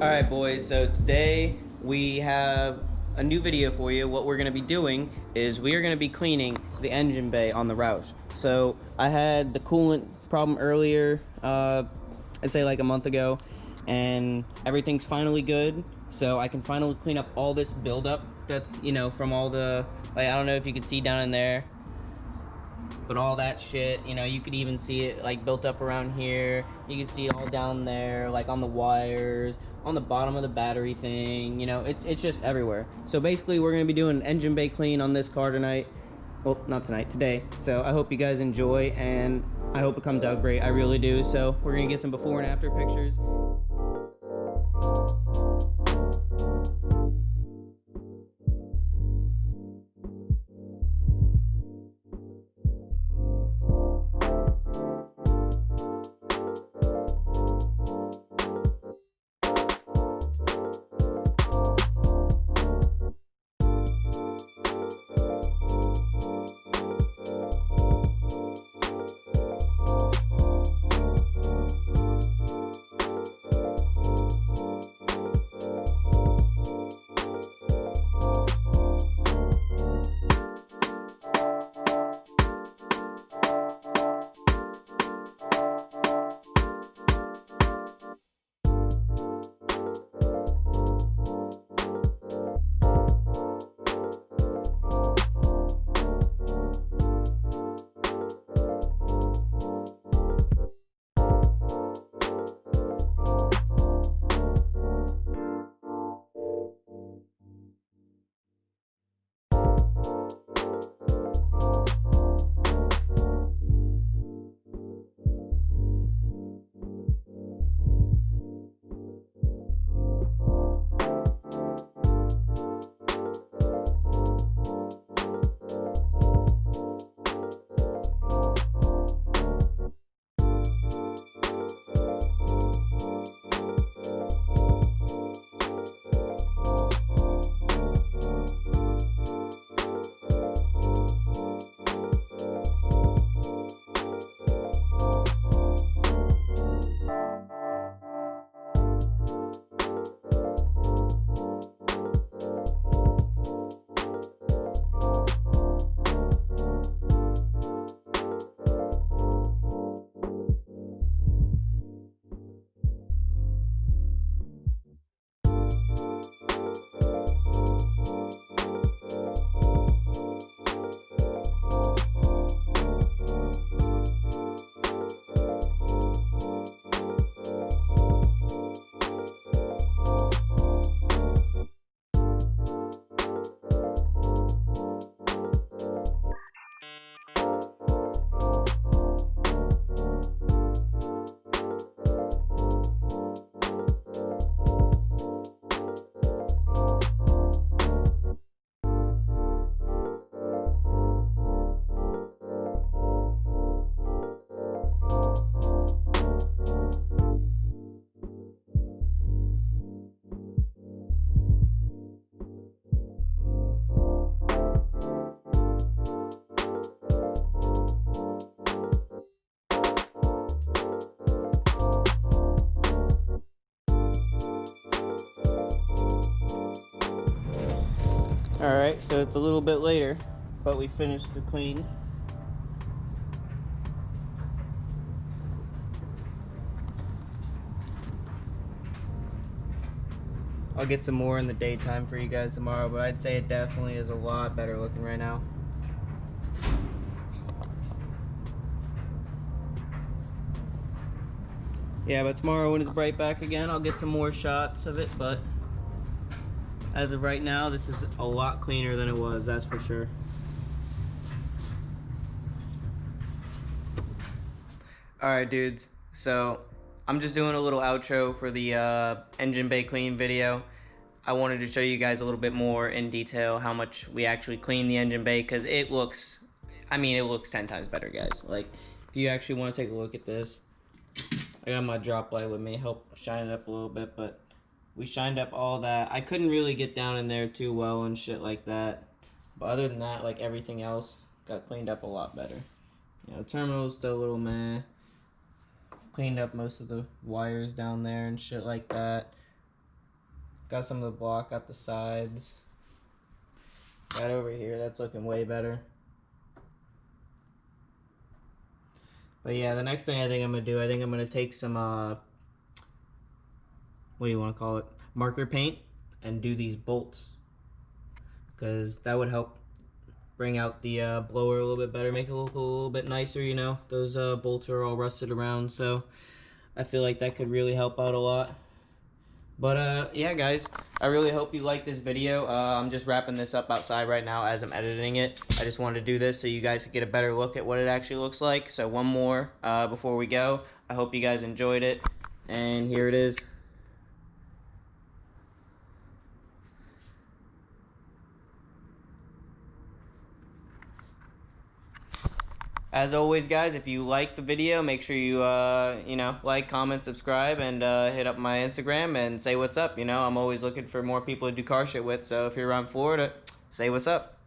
Alright boys, so today we have a new video for you. What we're going to be doing is we are going to be cleaning the engine bay on the Roush. So I had the coolant problem earlier, I'd say like a month ago, and everything's finally good. So I can finally clean up all this buildup that's, you know, from all the, like, I don't know if you can see down in there, but all that shit, you know, you could even see it like built up around here. You can see it all down there, like on the wires, on the bottom of the battery thing. You know, it's just everywhere. So basically we're gonna be doing an engine bay clean on this car tonight. Well, not tonight, today. So I hope you guys enjoy, and I hope it comes out great. I really do. So we're gonna get some before and after pictures. Alright, so it's a little bit later, but we finished the clean. I'll get some more in the daytime for you guys tomorrow, but I'd say it definitely is a lot better looking right now. Yeah, but tomorrow when it's bright back again, I'll get some more shots of it, but as of right now, this is a lot cleaner than it was, that's for sure. Alright dudes, so I'm just doing a little outro for the engine bay clean video. I wanted to show you guys a little bit more in detail how much we actually clean the engine bay, because it looks, I mean, it looks 10 times better, guys. Like, if you actually want to take a look at this, I got my drop light with me, help shine it up a little bit, but we shined up all that. I couldn't really get down in there too well and shit like that, but other than that, like, everything else got cleaned up a lot better. You know, terminal's still a little meh. Cleaned up most of the wires down there and shit like that. Got some of the block, got the sides. Right over here, that's looking way better. But yeah, the next thing I think I'm gonna do, I think I'm gonna take some what do you want to call it, marker paint, and do these bolts, because that would help bring out the blower a little bit better, make it look a little bit nicer. You know, those bolts are all rusted around, so I feel like that could really help out a lot. But yeah, guys, I really hope you liked this video. I'm just wrapping this up outside right now as I'm editing it. I just wanted to do this so you guys could get a better look at what it actually looks like. So one more before we go. I hope you guys enjoyed it, and here it is. As always, guys, if you like the video, make sure you, you know, like, comment, subscribe, and hit up my Instagram and say what's up. You know, I'm always looking for more people to do car shit with, so if you're around Florida, say what's up.